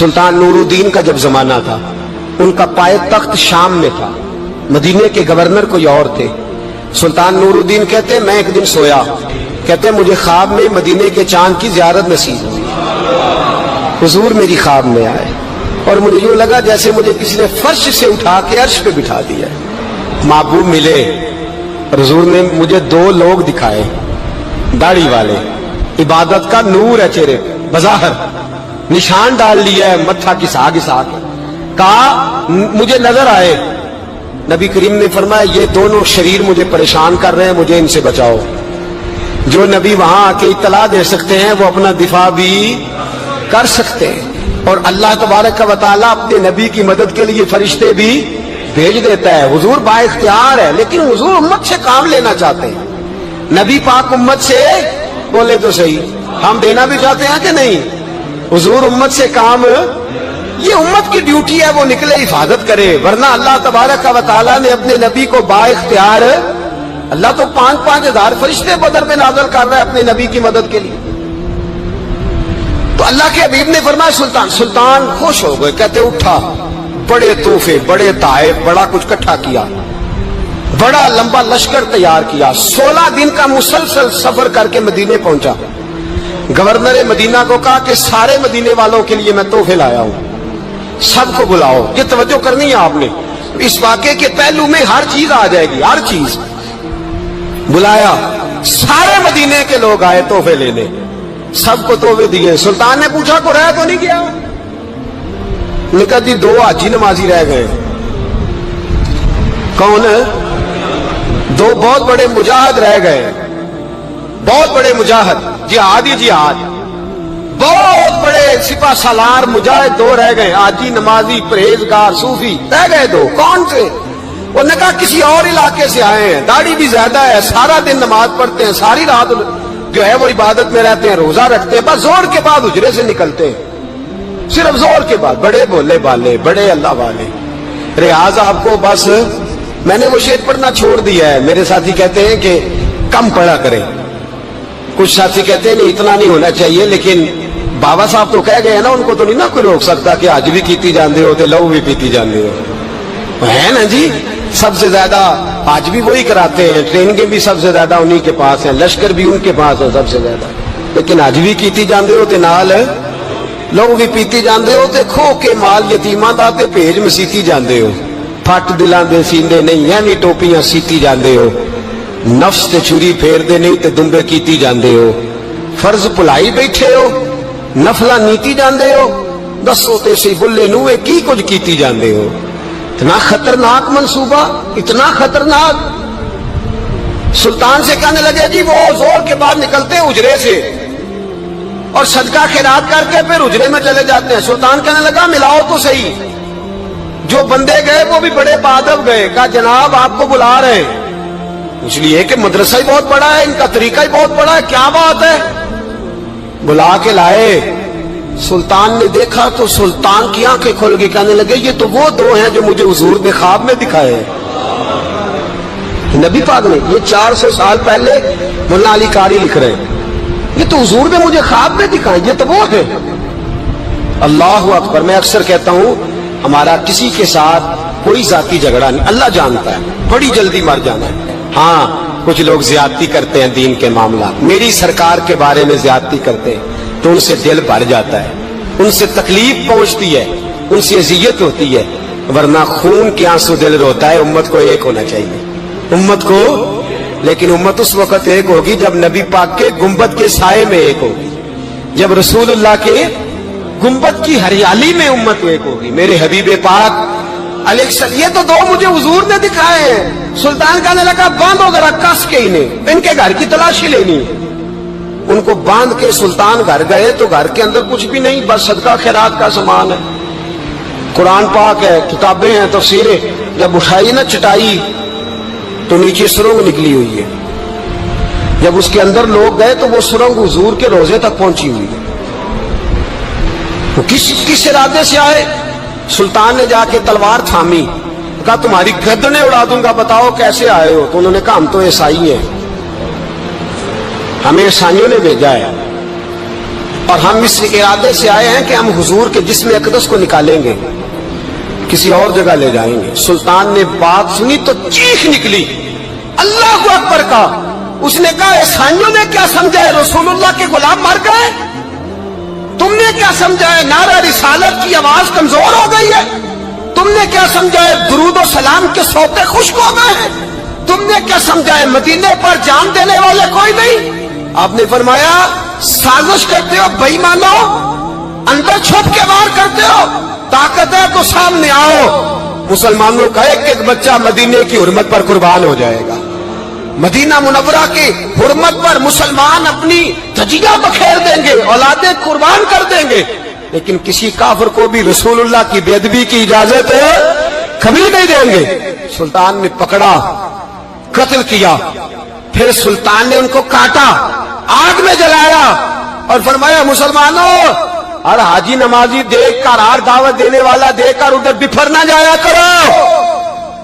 سلطان نورالدین کا جب زمانہ تھا، ان کا پائے تخت شام میں تھا، مدینے کے گورنر کوئی اور تھے۔ سلطان نورالدین کہتے میں ایک دن سویا، کہتے مجھے خواب میں مدینے کے چاند کی زیارت نصیب ہوئی، حضور میری خواب میں آئے اور مجھے یوں لگا جیسے مجھے کسی نے فرش سے اٹھا کے عرش پہ بٹھا دیا۔ محبوب ملے، حضور نے مجھے دو لوگ دکھائے، داڑھی والے، عبادت کا نور ہے چہرے پہ، بظاہر نشان ڈال لیا ہے، متھا گھسا گھسا کے کہا مجھے نظر آئے۔ نبی کریم نے فرمایا یہ دونوں شریر مجھے پریشان کر رہے ہیں، مجھے ان سے بچاؤ۔ جو نبی وہاں آ کے اطلاع دے سکتے ہیں وہ اپنا دفاع بھی کر سکتے ہیں، اور اللہ تبارک و تعالیٰ اپنے نبی کی مدد کے لیے فرشتے بھی بھیج دیتا ہے۔ حضور با اختیار ہے، لیکن حضور امت سے کام لینا چاہتے ہیں۔ نبی پاک امت سے بولے تو صحیح، ہم دینا بھی چاہتے ہیں کہ نہیں؟ حضور امت سے کام، یہ امت کی ڈیوٹی ہے، وہ نکلے حفاظت کرے، ورنہ اللہ تبارک و تعالیٰ نے اپنے نبی کو با اختیار، اللہ تو 5,000 فرشتے بدر میں نازل کر رہا ہے اپنے نبی کی مدد کے لیے۔ تو اللہ کے حبیب نے فرمایا سلطان خوش ہو گئے، کہتے اٹھا، بڑے تحفے، بڑے تحائف، بڑا کچھ اکٹھا کیا، بڑا لمبا لشکر تیار کیا، 16 دن کا مسلسل سفر کر کے مدینے پہنچا۔ گورنر مدینہ کو کہا کہ سارے مدینے والوں کے لیے میں تحفے لایا ہوں، سب کو بلاؤ۔ یہ توجہ کرنی ہے آپ نے، اس واقعے کے پہلو میں ہر چیز آ جائے گی، ہر چیز۔ بلایا، سارے مدینے کے لوگ آئے تحفے لینے، سب کو تحفے دیے۔ سلطان نے پوچھا کو رہ تو نہیں گیا؟ نے کہا جی 2 حاجی نمازی رہ گئے۔ کون؟ 2 بہت بڑے مجاہد رہ گئے، بہت بڑے مجاہد، جہاد ہی جہاد، بہت بڑے سپہ سالار مجاہد 2 رہ گئے، حاجی نمازی پرہیزگار صوفی رہ گئے 2۔ کون سے؟ انہوں نے کہا کسی اور علاقے سے آئے ہیں، داڑھی بھی زیادہ ہے، سارا دن نماز پڑھتے ہیں، ساری رات جو ہے وہ عبادت میں رہتے ہیں، روزہ رکھتے ہیں، بس زور کے بعد حجرے سے نکلتے ہیں، صرف زور کے بعد، بڑے بولے بالے، بڑے اللہ والے۔ ریاض آپ کو بس میں نے وہ شعر پڑھنا چھوڑ دیا ہے، میرے ساتھی کہتے ہیں کہ کم پڑھا کریں، کچھ ساتھی کہتے ہیں نہیں اتنا نہیں ہونا چاہیے، لیکن بابا صاحب تو کہہ گئے ہیں نا، ان کو تو نہیں نا کوئی روک سکتا کہ آج بھی کیتی جاندے ہو تے لو بھی پیتی جاندے ہو، ہے نا جی؟ سب سے زیادہ آج بھی وہی کراتے ہیں، ٹریننگیں بھی سب سے زیادہ انہی کے پاس ہیں، لشکر بھی ان کے پاس ہے سب سے زیادہ، لیکن آج بھی کیتی جاندے ہو تے نال لوگ بھی پیتی جاندے ہو تے کھو کے مال یتیماں دا تے بھیج مسیتی جاندے ہو، پھٹ دلاں دے سیندے نہیں یعنی ٹوپیاں سیتی جاندے ہو، نفس تے چھری پھیر دے نہیں تے دمبے کیتی جاندے ہو، فرض بھلائی بیٹھے ہو، نفلہ نیتی جاندے ہو، دسو تے سی بلے نوے کی کچھ کیتی جاندے ہو۔ اتنا خطرناک منصوبہ، اتنا خطرناک۔ سلطان سے کہنے لگے جی وہ زور کے بعد نکلتے ہیں اجرے سے اور صدقہ خیرات کر کے پھر اجرے میں چلے جاتے ہیں۔ سلطان کہنے لگا ملاؤ تو صحیح۔ جو بندے گئے وہ بھی بڑے بادب گئے، کہا جناب آپ کو بلا رہے ہیں، اس لیے کہ مدرسہ ہی بہت بڑا ہے، ان کا طریقہ ہی بہت بڑا ہے، کیا بات ہے؟ بلا کے لائے۔ سلطان نے دیکھا تو سلطان کی آنکھیں کھل گئی، کہنے لگے یہ تو وہ 2 ہیں جو مجھے حضور نے خواب میں دکھائے ہیں۔ نبی پاک نے، یہ 400 سال پہلے مولانا علی قاری لکھ رہے ہیں، یہ تو حضور نے مجھے خواب میں دکھائے، یہ تو وہ ہے۔ اللہ اکبر۔ میں اکثر کہتا ہوں ہمارا کسی کے ساتھ کوئی ذاتی جھگڑا نہیں، اللہ جانتا ہے، بڑی جلدی مر جانا ہے۔ ہاں کچھ لوگ زیادتی کرتے ہیں دین کے معاملات، میری سرکار کے بارے میں زیادتی کرتے ہیں تو ان سے دل بھر جاتا ہے، ان سے تکلیف پہنچتی ہے، ان سے اذیت ہوتی ہے، ورنہ خون کے آنسو دل روتا ہے۔ امت کو ایک ہونا چاہیے، امت کو، لیکن امت اس وقت ایک ہوگی جب نبی پاک کے گنبد کے سائے میں ایک ہوگی، جب رسول اللہ کے گنبد کی ہریالی میں امت ایک ہوگی۔ میرے حبیب پاک علیہ السلام، یہ تو 2 مجھے حضور نے دکھائے ہیں۔ سلطان کہنے لگا باندھو ذرا کس کے انہیں، ان کے گھر کی تلاشی لینی ہے۔ ان کو باندھ کے سلطان گھر گئے تو گھر کے اندر کچھ بھی نہیں، بس صدقہ خیرات کا سامان ہے، قرآن پاک ہے، کتابیں ہیں، تفسیریں۔ جب اٹھائی نا چٹائی تو نیچے سرنگ نکلی ہوئی ہے، جب اس کے اندر لوگ گئے تو وہ سرنگ حضور کے روزے تک پہنچی ہوئی ہے۔ وہ کس ارادے سے آئے؟ سلطان نے جا کے تلوار تھامی، کہا تمہاری گردنیں اڑا دوں گا، بتاؤ کیسے آئے ہو؟ تو انہوں نے کہا ہم تو عیسائی ہیں، ہمیں عیسائیوں نے بھیجا ہے، اور ہم اس ارادے سے آئے ہیں کہ ہم حضور کے جسم اقدس کو نکالیں گے، کسی اور جگہ لے جائیں گے۔ سلطان نے بات سنی تو چیخ نکلی، اللہ اکبر کا۔ اس نے کہا عیسائیوں نے کیا سمجھا ہے رسول اللہ کے غلام مر گئے؟ تم نے کیا سمجھا ہے نعرہ رسالت کی آواز کمزور ہو گئی ہے؟ تم نے کیا سمجھا ہے درود و سلام کے سوتے خشک ہو گئے ہیں؟ تم نے کیا سمجھا ہے مدینے پر جان دینے والے کوئی نہیں؟ آپ نے فرمایا سازش کرتے ہو بے ایمانو، اندر چھپ کے وار کرتے ہو، طاقت ہے تو سامنے آؤ۔ مسلمانوں کا ایک ایک بچہ مدینے کی حرمت پر قربان ہو جائے گا، مدینہ منورہ کی حرمت پر مسلمان اپنی تجیہ بکھیر دیں گے، اولادیں قربان کر دیں گے، لیکن کسی کافر کو بھی رسول اللہ کی بے ادبی کی اجازت کبھی نہیں دیں گے۔ سلطان نے پکڑا، قتل کیا، پھر سلطان نے ان کو کاٹا، آگ میں جلایا اور فرمایا مسلمانوں اور حاجی نمازی دیکھ کر، ہر دعوت دینے والا دیکھ کر ادھر بفر نہ جایا کرو،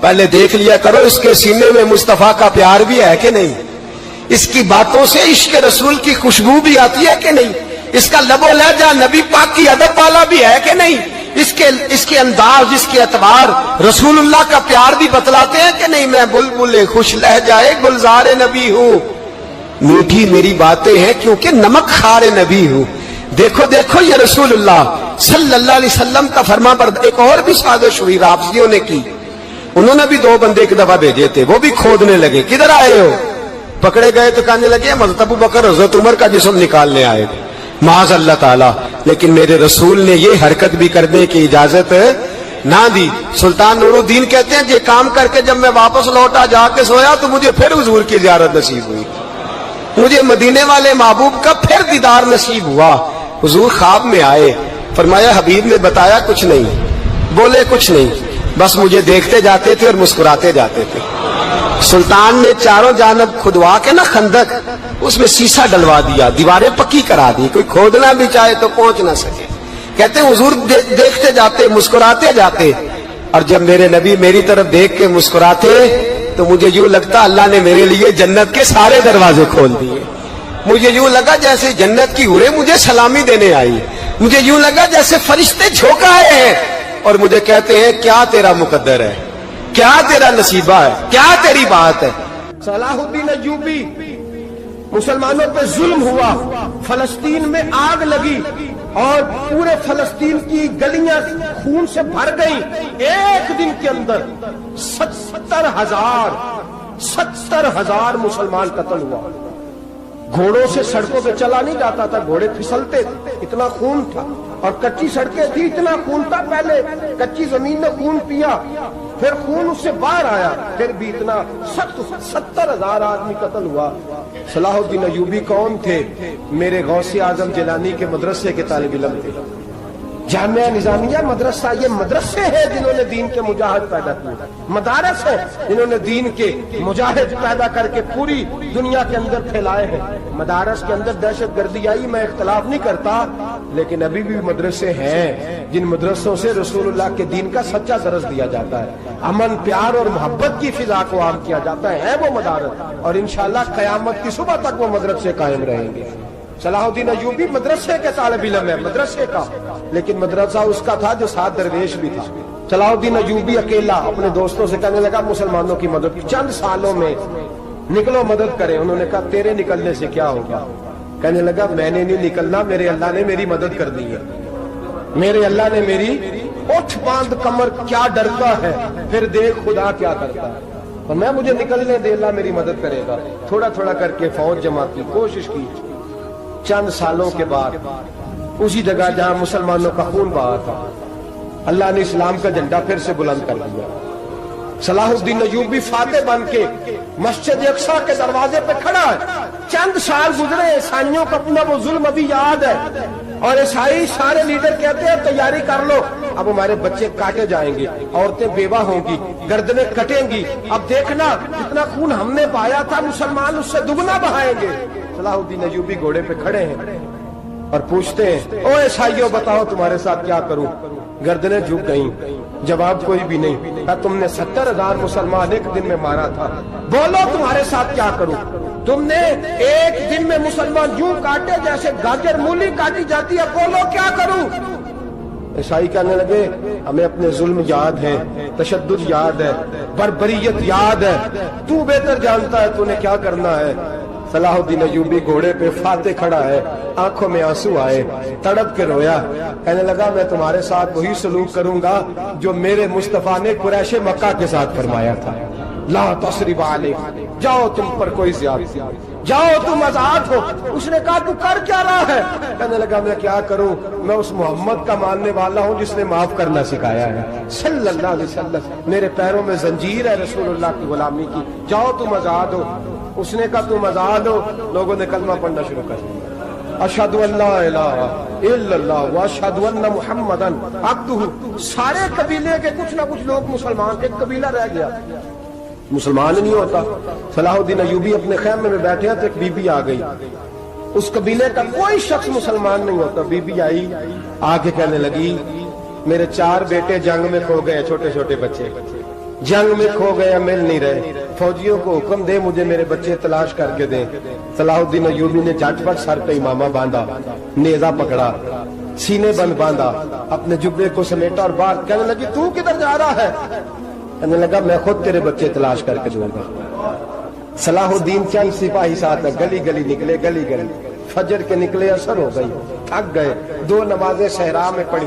پہلے دیکھ لیا کرو اس کے سینے میں مصطفیٰ کا پیار بھی ہے کہ نہیں، اس کی باتوں سے عشق رسول کی خوشبو بھی آتی ہے کہ نہیں، اس کا لب و لہجہ نبی پاک کی ادب والا بھی ہے کہ نہیں، اس کے انداز، اس کے اعتبار رسول اللہ کا پیار بھی بتلاتے ہیں کہ نہیں۔ میں بلبل خوش لہجہ گلزار نبی ہوں، میٹھی میری باتیں ہیں کیونکہ نمک خار نبی ہوں۔ دیکھو دیکھو یہ رسول اللہ صلی اللہ علیہ وسلم کا فرما بردار۔ ایک اور بھی سازش ہوئی رافضیوں نے کی، انہوں نے بھی 2 بندے ایک دفعہ بھیجے تھے، وہ بھی کھودنے لگے، کدھر آئے ہو؟ پکڑے گئے تو کہنے لگے حضرت ابو بکر حضرت عمر کا جسم نکالنے آئے تھے، معاذ اللہ تعالی، لیکن میرے رسول نے یہ حرکت بھی کرنے کی اجازت نہ دی۔ سلطان نور الدین کہتے ہیں یہ کام کر کے جب میں واپس لوٹا، جا کے سویا تو مجھے پھر حضور کی زیارت نصیب ہوئی، مجھے مدینے والے محبوب کا پھر دیدار نصیب ہوا۔ حضور خواب میں آئے، فرمایا حبیب نے بتایا کچھ نہیں، بولے کچھ نہیں، بس مجھے دیکھتے جاتے تھے اور مسکراتے جاتے تھے۔ سلطان نے چاروں جانب کھدوا کے نا خندق، اس میں سیسا ڈلوا دیا، دیواریں پکی کرا دی، کوئی کھودنا بھی چاہے تو پہنچ نہ سکے۔ کہتے ہیں حضور دیکھتے جاتے، مسکراتے جاتے، اور جب میرے نبی میری طرف دیکھ کے مسکراتے تو مجھے یوں لگتا اللہ نے میرے لیے جنت کے سارے دروازے کھول دیے۔ مجھے یوں لگا جیسے جنت کی حوریں مجھے سلامی دینے آئی، مجھے یوں لگا جیسے فرشتے جھونکا آئے ہیں اور مجھے کہتے ہیں کیا تیرا مقدر ہے، کیا تیرا نصیبہ ہے، کیا تیری بات ہے۔ صلاح الدین ایوبی، مسلمانوں پہ ظلم ہوا، فلسطین میں آگ لگی اور پورے فلسطین کی گلیاں خون سے بھر گئیں۔ ایک دن کے اندر 70,000 مسلمان قتل ہوا۔ گھوڑوں سے سڑکوں پہ چلا نہیں جاتا تھا، گھوڑے پھسلتے تھے، اتنا خون تھا، اور کچی سڑکیں تھی، اتنا خون تھا، پہلے کچی زمین نے خون پیا، پھر خون اس سے باہر آیا، پھر بھی اتنا 70,000 آدمی قتل ہوا۔ صلاح الدین ایوبی کون تھے؟ میرے غوث اعظم جیلانی کے مدرسے کے طالب علم تھے۔ جامعہ نظامیہ مدرسہ، یہ مدرسے ہیں جنہوں نے دین کے مجاہد پیدا کیے، مدارس ہیں جنہوں نے دین کے مجاہد پیدا کر کے پوری دنیا کے اندر پھیلائے ہیں۔ مدارس کے اندر دہشت گردی آئی، میں اختلاف نہیں کرتا، لیکن ابھی بھی مدرسے ہیں جن مدرسوں سے رسول اللہ کے دین کا سچا درس دیا جاتا ہے، امن، پیار اور محبت کی فضا کو عام کیا جاتا ہے وہ مدارس، اور انشاءاللہ قیامت کی صبح تک وہ مدرسے قائم رہیں گے۔ صلاح الدین ایوبی مدرسے کے طالب علم ہے، مدرسے کا، لیکن مدرسہ اس کا تھا جو ساتھ درویش بھی تھا۔ صلاح الدین ایوبی اکیلا اپنے دوستوں سے کہنے لگا مسلمانوں کی مدد چند سالوں میں نکلو مدد کریں۔ انہوں نے کہا تیرے نکلنے سے کیا ہوگا؟ کہنے لگا میں نے نہیں نکلنا، میرے اللہ نے میری مدد کر دی ہے، میرے اللہ نے میری اٹھ باندھ کمر، کیا ڈرتا ہے پھر دیکھ خدا کیا کرتا ہے، اور میں مجھے نکلنے دے، اللہ میری مدد کرے گا۔ تھوڑا تھوڑا کر کے فوج جمع کی، کوشش کی، چند سالوں کے بعد اسی جگہ جہاں مسلمانوں کا خون بہا تھا اللہ نے اسلام کا جھنڈا پھر سے بلند کر دیا۔ صلاح الدین ایوبی فاتح بن کے مسجد اقصی کے دروازے پہ کھڑا ہے۔ چند سال گزرے، عیسائیوں کا اپنا وہ ظلم ابھی یاد ہے، اور عیسائی سارے لیڈر کہتے ہیں تیاری کر لو، اب ہمارے بچے کاٹے جائیں گے، عورتیں بیوہ ہوں گی، گردنیں کٹیں گی، اب دیکھنا جتنا خون ہم نے بہایا تھا مسلمان اس سے دگنا بہائیں گے۔ صلاح الدین ایوبی گھوڑے پہ کھڑے ہیں اور پوچھتے ہیں او عیسائیوں بتاؤ تمہارے ساتھ کیا کروں؟ گردنیں جھک گئیں، جواب کوئی بھی نہیں۔ تم نے 70,000 مسلمان ایک دن میں مارا تھا، بولو تمہارے ساتھ کیا کروں؟ تم نے ایک دن میں مسلمان یوں کاٹے جیسے گاجر مولی کاٹی جاتی ہے، بولو کیا کروں؟ عیسائی کہنے لگے ہمیں اپنے ظلم یاد ہے، تشدد یاد ہے، بربریت یاد ہے، تو بہتر جانتا ہے تو نے کیا کرنا ہے۔ صلاح الدین ایوبی گھوڑے پہ فاتح کھڑا ہے، آنکھوں میں آنسو آئے، تڑپ کے رویا، کہنے لگا میں تمہارے ساتھ وہی سلوک کروں گا جو میرے مصطفیٰ نے قریش مکہ کے ساتھ فرمایا تھا، لا تصریب علیکم، جاؤ تم پر کوئی زیادتی، جاؤ تم آزاد ہو۔ اس نے کہا تو کر کیا رہا ہے؟ کہنے لگا میں کیا کروں، میں اس محمد کا ماننے والا ہوں جس نے معاف کرنا سکھایا ہے صلی اللہ علیہ وسلم، میرے پیروں میں زنجیر ہے رسول اللہ کی غلامی کی، جاؤ تم آزاد ہو۔ اس نے کہا تم آزاد ہو، لوگوں نے کلمہ پڑھنا شروع کر دیا، اشہد ان لا الہ الا اللہ واشہد ان محمدً عبدہ۔ سارے قبیلے کے کچھ نہ کچھ لوگ مسلمان، ایک قبیلہ رہ گیا مسلمان نہیں ہوتا۔ صلاح الدین ایوبی اپنے خیمے میں بیٹھے تو ایک بی بی آ گئی، اس قبیلے کا کوئی شخص مسلمان نہیں ہوتا۔ بی بی آئی، آگے کہنے لگی میرے 4 بیٹے جنگ میں کھو گئے، چھوٹے چھوٹے بچے جنگ میں کھو گئے، مل نہیں رہے، فوجیوں کو حکم دے مجھے میرے بچے تلاش کر کے دیں۔ صلاح الدین ایوبی نے جھٹ پٹ سر پہ امامہ باندھا، نیزہ پکڑا، سینے بند باندھا، اپنے جبے کو سمیٹا اور بات کہنے لگی تو کدھر جا رہا ہے؟ کہنے لگا میں خود تیرے بچے تلاش کر کے دوں گا۔ صلاح الدین چند سپاہی ساتھ گلی گلی نکلے، گلی گلی فجر کے نکلے، اثر ہو گئی، تھک گئے، 2 نمازیں صحرا میں پڑھی،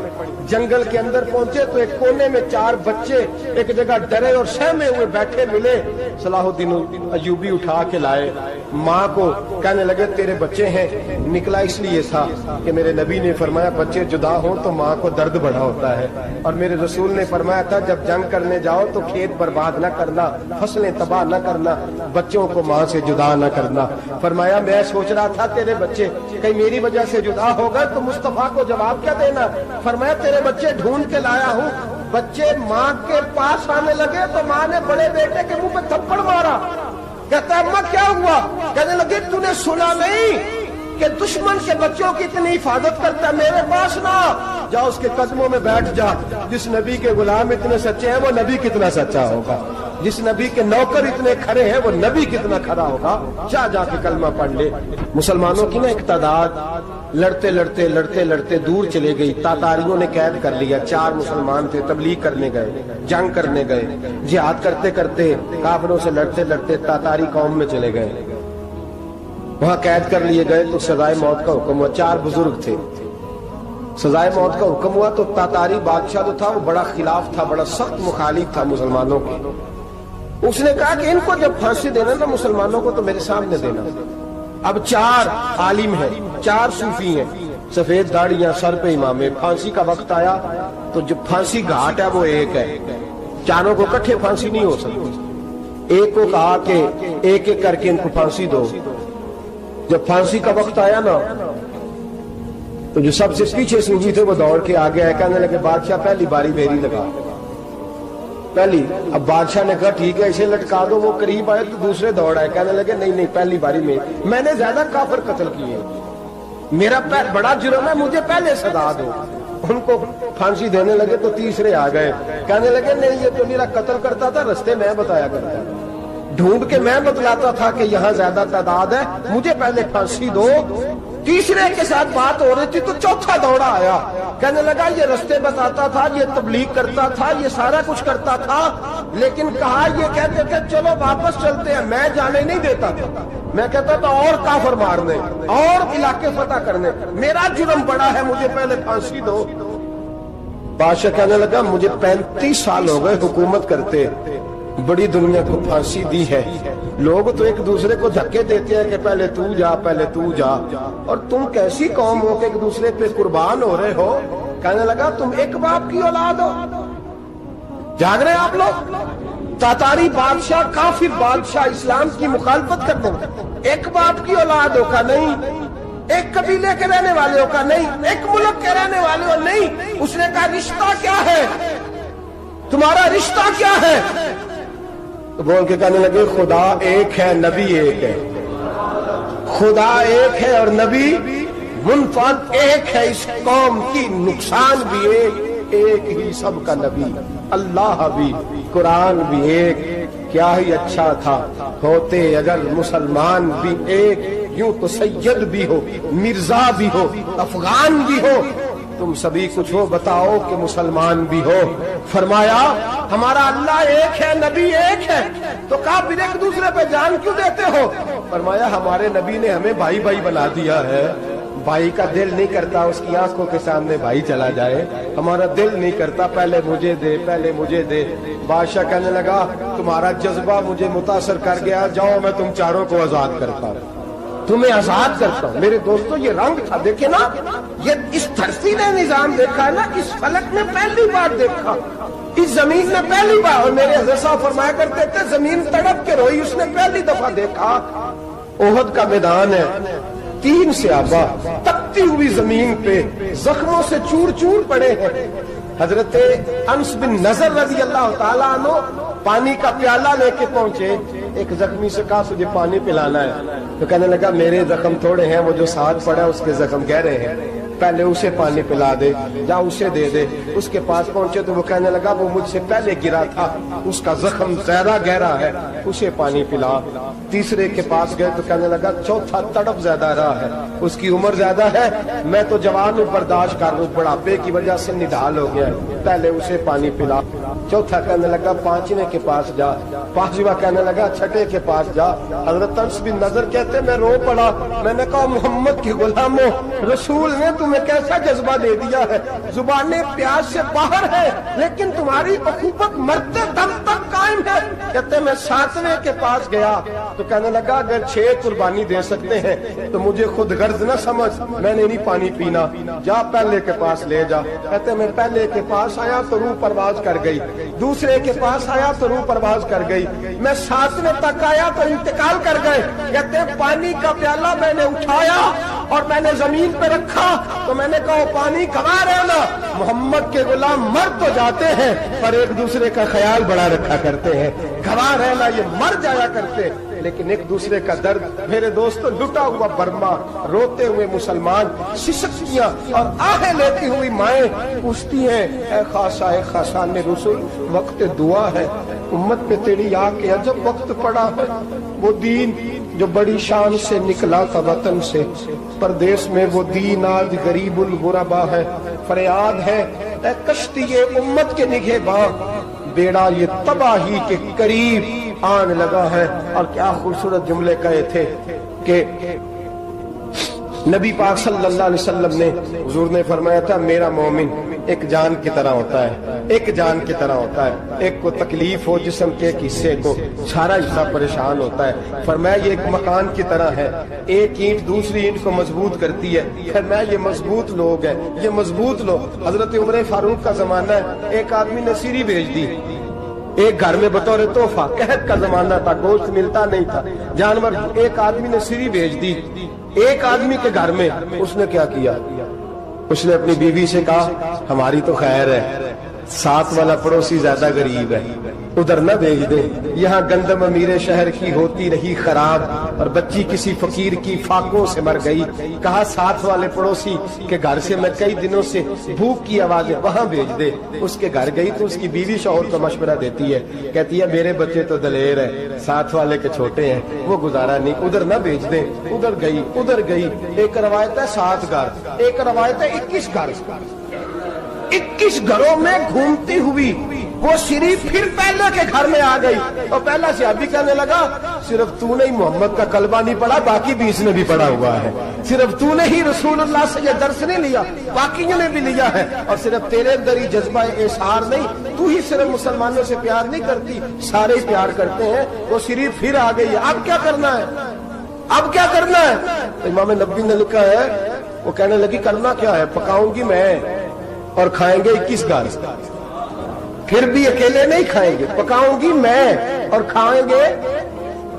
جنگل کے اندر پہنچے تو ایک کونے میں 4 بچے ایک جگہ ڈرے اور سہمے ہوئے بیٹھے ملے۔ صلاح الدین ایوبی اٹھا کے لائے، ماں کو کہنے لگے تیرے بچے ہیں، نکلا اس لیے تھا کہ میرے نبی نے فرمایا بچے جدا ہوں تو ماں کو درد بڑا ہوتا ہے، اور میرے رسول نے فرمایا تھا جب جنگ کرنے جاؤ تو کھیت برباد نہ کرنا، فصلیں تباہ نہ کرنا، بچوں کو ماں سے جدا نہ کرنا۔ فرمایا میں سوچ رہا تھا تیرے بچے کہیں میری وجہ سے جدا ہو گئے تو مصطفیٰ کو جواب کیا دینا۔ فرمایا تیرے بچے ڈھونڈ کے لایا ہوں۔ بچے ماں کے پاس آنے لگے تو ماں نے بڑے بیٹے کے منہ پہ تھپڑ مارا، کہتا ہے اماں کیا ہوا؟ کہنے لگے تو نے سنا نہیں کہ دشمن کے بچوں کی اتنی حفاظت کرتا ہے، میرے پاس نہ جا، اس کے قدموں میں بیٹھ جا۔ جس نبی کے غلام اتنے سچے ہیں وہ نبی کتنا سچا ہوگا، جس نبی کے نوکر اتنے کھڑے ہیں وہ نبی کتنا کھڑا ہوگا، جا کے کلمہ پڑھ لے۔ مسلمانوں کی نا ایک تعداد لڑتے لڑتے لڑتے لڑتے دور چلے گئی، تاتاریوں نے قید کر لیا، 4 مسلمان تھے، تبلیغ کرنے گئے، جنگ کرنے گئے، جہاد کرتے کرتے کافروں سے لڑتے لڑتے تاتاری قوم میں چلے گئے، وہاں قید کر لیے گئے تو سزائے موت کا حکم ہوا۔ 4 بزرگ تھے، سزائے موت کا حکم ہوا تو تاتاری بادشاہ جو تھا وہ بڑا خلاف تھا، بڑا سخت مخالف تھا مسلمانوں کے۔ اس نے کہا کہ ان کو جب پھانسی دینا نا مسلمانوں کو تو میرے سامنے دینا۔ اب 4 عالم ہیں، 4 صوفی ہیں، سفید داڑیاں، سر پہ امامے، پھانسی کا وقت آیا تو جو پھانسی گھاٹ ہے وہ ایک ہے، چاروں کو کٹھے پھانسی نہیں ہو سکتی، ایک کو کہا کہ ایک ایک کر کے ان کو پھانسی دو۔ جب پھانسی کا وقت آیا نا تو جو سب سے پیچھے صوفی تھے وہ دوڑ کے آگے آئے، کہنے لگے بادشاہ پہلی باری میری لگا پہلی۔ اب بادشاہ نے کہا ٹھیک ہے اسے لٹکا دو، وہ قریب آئے تو دوسرے دوڑ آئے، کہنے لگے نہیں پہلی باری میں نے زیادہ کافر قتل کیے، میرا بڑا جرم ہے، مجھے پہلے سزا دو۔ ان کو پھانسی دینے لگے تو تیسرے آ گئے، کہنے لگے نہیں یہ تو میرا قتل کرتا تھا، رستے میں بتایا کرتا، ڈھونڈ کے میں بتلاتا تھا کہ یہاں زیادہ تعداد ہے، مجھے پہلے پھانسی دو۔ تیسرے کے ساتھ بات ہو رہی تھی تو چوتھا دوڑا آیا، کہنے لگا یہ رستے بتاتا تھا، یہ تبلیغ کرتا تھا، یہ سارا کچھ کرتا تھا، لیکن کہا یہ کہتے تھے چلو واپس چلتے ہیں، میں جانے نہیں دیتا تھا، میں کہتا تھا اور کافر مارنے اور علاقے فتح کرنے، میرا جرم بڑا ہے، مجھے پہلے پھانسی دو۔ بادشاہ کہنے لگا مجھے 35 سال ہو گئے حکومت کرتے، بڑی دنیا کو پھانسی دی ہے، لوگ تو ایک دوسرے کو دھکے دیتے ہیں کہ پہلے تو جا پہلے تو جا، اور تم کیسی قوم ہو کہ ایک دوسرے پہ قربان ہو رہے ہو۔ کہنے لگا تم ایک باپ کی اولاد ہو، جاگ رہے آپ لوگ؟ تاتاری بادشاہ، کافر بادشاہ، اسلام کی مخالفت کرتے ہیں، ایک باپ کی اولاد ہو کا نہیں، ایک قبیلے کے رہنے والے ہو کا نہیں، ایک ملک کے رہنے والے ہو نہیں۔ اس نے کہا رشتہ کیا ہے تمہارا، رشتہ کیا ہے؟ تو بول کے کہنے لگے خدا ایک ہے، نبی ایک ہے، خدا ایک ہے اور نبی منفرد ایک ہے، اس قوم کی نقصان بھی ایک ہی سب کا نبی، اللہ بھی، قرآن بھی ایک، کیا ہی اچھا تھا ہوتے اگر مسلمان بھی ایک، یوں تو سید بھی ہو، مرزا بھی ہو، افغان بھی ہو، تم سبھی کچھ ہو بتاؤ کہ مسلمان بھی ہو۔ فرمایا ہمارا اللہ ایک ہے، نبی ایک ہے، تو کہا پھر ایک دوسرے پہ جان کیوں دیتے ہو؟ فرمایا ہمارے نبی نے ہمیں بھائی بھائی بنا دیا ہے، بھائی کا دل نہیں کرتا اس کی آنکھوں کے سامنے بھائی چلا جائے، ہمارا دل نہیں کرتا پہلے مجھے دے پہلے مجھے دے۔ بادشاہ کہنے لگا تمہارا جذبہ مجھے متاثر کر گیا، جاؤ میں تم چاروں کو آزاد کرتا ہوں، تمہیں آزاد کرتا ہوں۔ میرے دوستو یہ رنگ تھا، دیکھیں نا، یہ اس دھرتی نے نظام دیکھا ہے نا، اس فلک نے پہلی بار دیکھا، اس زمین نے پہلی بار، اور میرے حضرت صاحب فرمایا کرتے تھے زمین تڑپ کے روئی، اس نے پہلی دفعہ دیکھا۔ احد کا میدان ہے، 3 صحابہ تپتی ہوئی زمین پہ زخموں سے چور چور پڑے ہیں۔ حضرت انس بن نضر رضی اللہ تعالیٰ عنہ پانی کا پیالہ لے کے پہنچے، ایک زخمی سے کہا تجھے پانی پلانا ہے، تو کہنے لگا میرے زخم تھوڑے ہیں، وہ جو ساتھ پڑا اس کے زخم گہرے ہیں، پہلے اسے پانی پلا دے، جا اسے دے دے۔ اس کے پاس پہنچے تو وہ کہنے لگا وہ مجھ سے پہلے گرا تھا، اس کا زخم زیادہ گہرا ہے، اسے پانی پلا۔ تیسرے کے پاس گئے تو کہنے لگا چوتھا تڑپ زیادہ رہا ہے، اس کی عمر زیادہ ہے، میں تو جوان ہوں برداشت کر لوں، بڑھاپے کی وجہ سے نڈھال ہو گیا، پہلے اسے پانی پلا۔ چوتھا کہنے لگا 5ویں کے پاس جا، 5واں کہنے لگا 6 کے پاس جا۔ حضرت انس بن نضر کہتے میں رو پڑا، میں نے کہا محمد کے غلاموں، رسول نے تمہیں کیسا جذبہ دے دیا ہے، زبانیں پیاس سے باہر ہے لیکن تمہاری اخوت مرتے دم تک قائم ہے۔ کہتے میں 7ویں کے پاس گیا تو کہنے لگا اگر 6 قربانی دے سکتے ہیں تو مجھے خود غرض نہ سمجھ، میں نے نہیں پانی پینا، جا پہلے کے پاس لے جا۔ کہتے میں پہلے کے پاس آیا تو روح پرواز کر گئی، دوسرے کے پاس آیا تو روح پرواز کر گئی، میں 7ویں تک آیا تو انتقال کر گئے۔ کہتے پانی کا پیالہ میں نے اٹھایا اور میں نے زمین پہ رکھا تو میں نے کہا پانی گوا رہنا، محمد کے غلام مر تو جاتے ہیں پر ایک دوسرے کا خیال بڑا رکھا کرتے ہیں، گوا رہنا یہ مر جایا کرتے لیکن ایک دوسرے کا درد۔ میرے دوستو لٹا ہوا برما، روتے ہوئے مسلمان، سسکیاں اور آہیں لیتی ہوئی مائیں پوچھتی ہیں اے خاصا اے خاصان رسول، وقت دعا ہے، امت پہ تیری آ کے عجب وقت پڑا ہے۔ وہ دین جو بڑی شان سے نکلا تھا وطن سے، پردیس میں وہ دین آج غریب الغربا ہے، فریاد ہے اے کشتی امت کے نگہباں، بیڑا یہ تباہی کے قریب آن لگا ہے۔ اور کیا خوبصورت جملے کہے تھے کہ نبی پاک صلی اللہ علیہ وسلم نے، حضور نے فرمایا تھا میرا مومن ایک جان کی طرح ہوتا ہے، ایک جان کی طرح ہوتا ہے، ایک کو تکلیف ہو جسم کے ایک حصے کو سارا حصہ پریشان ہوتا ہے۔ فرمایا یہ ایک مکان کی طرح ہے، ایک اینٹ دوسری اینٹ کو مضبوط کرتی ہے، فرمایا یہ مضبوط لوگ ہیں، یہ مضبوط لوگ۔ حضرت عمر فاروق کا زمانہ ہے، ایک آدمی نے سیری بھیج دی ایک گھر میں بطور تحفہ، قحط کا زمانہ تھا، گوشت ملتا نہیں تھا، جانور، ایک آدمی نے سیری بھیج دی ایک آدمی کے گھر میں۔ اس نے کیا کیا؟ اس نے اپنی بیوی سے کہا ہماری تو خیر ہے، ساتھ والا پڑوسی زیادہ غریب ہے، ادھر نہ بھیج دے، یہاں گندم امیر شہر کی ہوتی رہی خراب اور بچی کسی فقیر کی فاقوں سے مر گئی، کہا ساتھ والے پڑوسی کے گھر سے میں کئی دنوں سے بھوک کی آوازیں، وہاں بھیج دے۔ اس کے گھر گئی تو اس کی بیوی شوہر کو مشورہ دیتی ہے، کہتی ہے میرے بچے تو دلیر ہے، ساتھ والے کے چھوٹے ہیں، وہ گزارا نہیں، ادھر نہ بھیج دے۔ ادھر گئی، ایک روایت ہے 7 گھر، ایک روایت ہے 21 گھر، 21 گھروں میں گھومتی ہوئی وہ شریف پھر پہلے کے گھر میں آ گئی اور پہلا صحابی کہنے لگا صرف تو نے ہی محمد کا کلمہ نہیں پڑھا، باقی بھی اس نے بھی پڑھا ہوا ہے، صرف تو نے ہی رسول اللہ سے یہ درس نہیں لیا، باقیوں نے بھی لیا ہے، اور صرف تیرے اندر ہی جذبہ اظہار نہیں، تو ہی صرف مسلمانوں سے پیار نہیں کرتی، سارے ہی پیار کرتے ہیں۔ وہ شریف پھر آ گئی، اب کیا کرنا ہے، اب کیا کرنا ہے؟ امام نبوی نے لکھا ہے وہ کہنے لگی کرنا کیا ہے، پکاؤں گی میں اور کھائیں گے 21 گھر، پھر بھی اکیلے نہیں کھائیں گے، پکاؤں گی میں اور کھائیں گے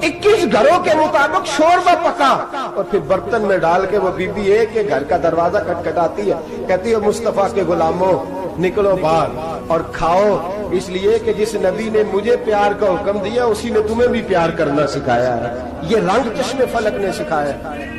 21 گھروں کے مطابق شوربہ پکا، اور پھر برتن میں ڈال کے وہ بی بی ایک کے گھر کا دروازہ کھٹکھٹاتی ہے، کہتی ہے مصطفیٰ کے غلاموں نکلو باہر اور کھاؤ، اس لیے کہ جس نبی نے مجھے پیار کا حکم دیا اسی نے تمہیں بھی پیار کرنا سکھایا ہے، یہ رنگ چشم فلک نے سکھایا ہے۔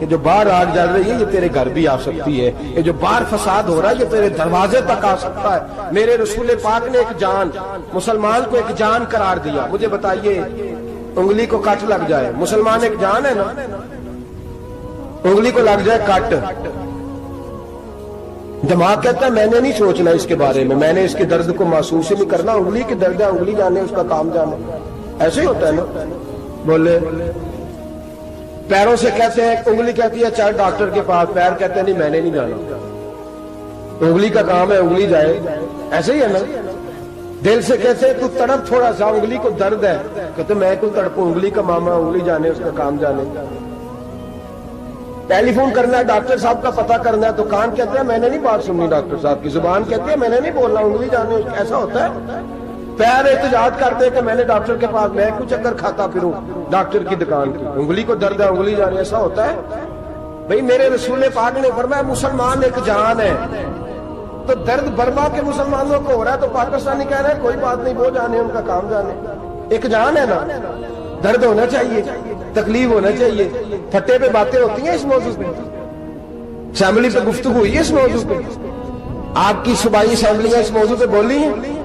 یہ جو باہر آگ جل رہی ہے یہ تیرے گھر بھی آ سکتی ہے، یہ جو باہر فساد ہو رہا ہے یہ تیرے دروازے تک آ سکتا ہے۔ میرے رسول پاک نے ایک جان، مسلمان کو ایک جان قرار دیا۔ مجھے بتائیے انگلی کو کٹ لگ جائے، مسلمان ایک جان ہے نا، انگلی کو لگ جائے کٹ، دماغ کہتا ہے میں نے نہیں سوچنا اس کے بارے میں نے اس کے درد کو محسوس ہی نہیں کرنا، انگلی کی درد ہے، انگلی جانے اس کا کام جانے، ایسے ہی ہوتا ہے نا۔ بولے پیروں سے کہتے ہیں، انگلی کہتی ہے چل ڈاکٹر کے پاس، پیر کہتے ہیں نہیں میں نے نہیں جانا، انگلی کا کام ہے انگلی جائے، ایسے ہی ہے نا۔ دل سے کہتے ہیں تو تڑپ تھوڑا سا، انگلی کو درد ہے، کہتے میں کیوں تڑپوں، انگلی کا معاملہ انگلی جانے اس کا کام جانے۔ ٹیلی فون کرنا ہے ڈاکٹر صاحب کا پتہ کرنا ہے تو کان کہتے ہیں میں نے نہیں بات سننی ڈاکٹر صاحب کی، زبان کہتی ہے میں نے نہیں بولنا، انگلی جانے ایسا ہوتا ہے۔ پیر احتجاج کرتے ہیں کہ میں نے ڈاکٹر کے پاس، میں کیوں چکر کھاتا پھروں ڈاکٹر کی دکان کی، انگلی کو درد ہے انگلی جانے، ایسا ہوتا ہے بھئی۔ میرے رسول پاک نے فرمایا مسلمان ایک جان ہے، تو درد برما کے مسلمانوں کو ہو رہا ہے تو پاکستانی کہہ رہے ہیں کوئی بات نہیں، وہ جانے ان کا کام جانے، ایک جان ہے نا۔ درد ہونا چاہیے، تکلیف ہونا چاہیے، پھٹے پہ باتیں ہوتی ہیں اس موضوع پہ، اسمبلی پہ گفتگو ہوئی ہے اس موضوع پہ، آپ کی صوبائی اسمبلیاں اس موضوع پہ بولی ہیں،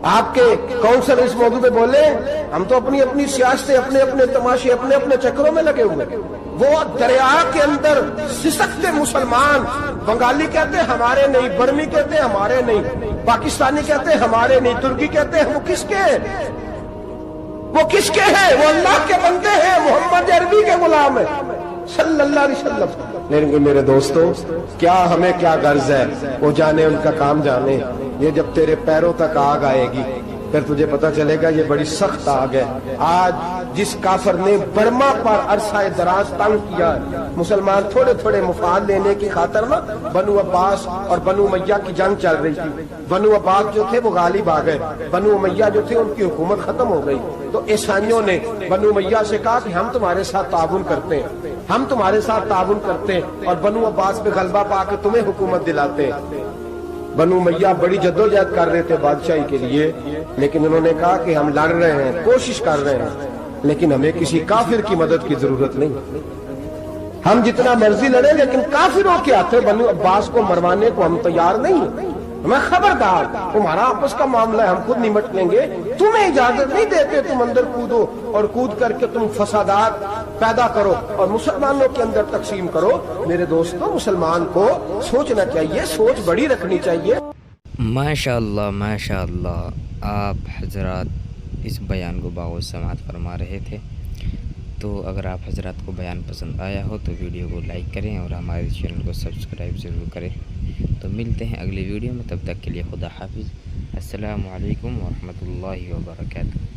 آپ کے کونسل اس موضوع پہ بولے ہیں۔ ہم تو اپنی اپنی سیاستیں، اپنے اپنے تماشے، اپنے اپنے چکروں میں لگے ہوئے۔ وہ دریا کے اندر سسکتے مسلمان، بنگالی کہتے ہیں ہمارے نہیں، برمی کہتے ہیں ہمارے نہیں، پاکستانی کہتے ہیں ہمارے نہیں، ترکی کہتے ہیں وہ کس کے ہیں، وہ کس کے ہیں، وہ اللہ کے بندے ہیں، محمد عربی کے غلام ہیں صلی اللہ علیہ وسلم۔ لیکن میرے دوستو کیا ہمیں کیا غرض ہے، وہ جانے ان کا کام جانے۔ یہ جب تیرے پیروں تک آگ آئے گی پھر تجھے پتا چلے گا یہ بڑی سخت آگ ہے۔ آج جس کافر نے برما پر عرصہ دراز تنگ کیا ہے، مسلمان تھوڑے تھوڑے مفاد لینے کی خاطر نا، بنو عباس اور بنو امیہ کی جنگ چل رہی تھی، بنو عباس جو تھے وہ غالب آ گئے، بنو امیہ جو تھے ان کی حکومت ختم ہو گئی، تو عیسائیوں نے بنو امیہ سے کہا کہ ہم تمہارے ساتھ تعاون کرتے ہیں، ہم تمہارے ساتھ تعاون کرتے ہیں اور بنو عباس پہ غلبہ پا کے تمہیں حکومت دلاتے ہیں۔ بنو امیہ بڑی جدوجہد کر رہے تھے بادشاہی کے لیے، لیکن انہوں نے کہا کہ ہم لڑ رہے ہیں، کوشش کر رہے ہیں، لیکن ہمیں کسی کافر کی مدد کی ضرورت نہیں، ہم جتنا مرضی لڑیں لیکن کافروں کے ہاتھوں بنو عباس کو مروانے کو ہم تیار نہیں۔ میں خبردار، تمہارا آپس کا معاملہ ہے، ہم خود نمٹ لیں گے، تمہیں اجازت نہیں دیتے تم اندر کودو اور کود کر کے تم فسادات پیدا کرو اور مسلمانوں کے اندر تقسیم کرو۔ میرے دوستو مسلمان کو سوچنا چاہیے، سوچ بڑی رکھنی چاہیے۔ ماشاءاللہ ماشاءاللہ، آپ حضرات اس بیان کو باغ سماعت فرما رہے تھے، تو اگر آپ حضرات کو بیان پسند آیا ہو تو ویڈیو کو لائک کریں اور ہمارے چینل کو سبسکرائب ضرور کریں۔ تو ملتے ہیں اگلی ویڈیو میں، تب تک کے لیے خدا حافظ، السلام علیکم ورحمۃ اللہ وبرکاتہ۔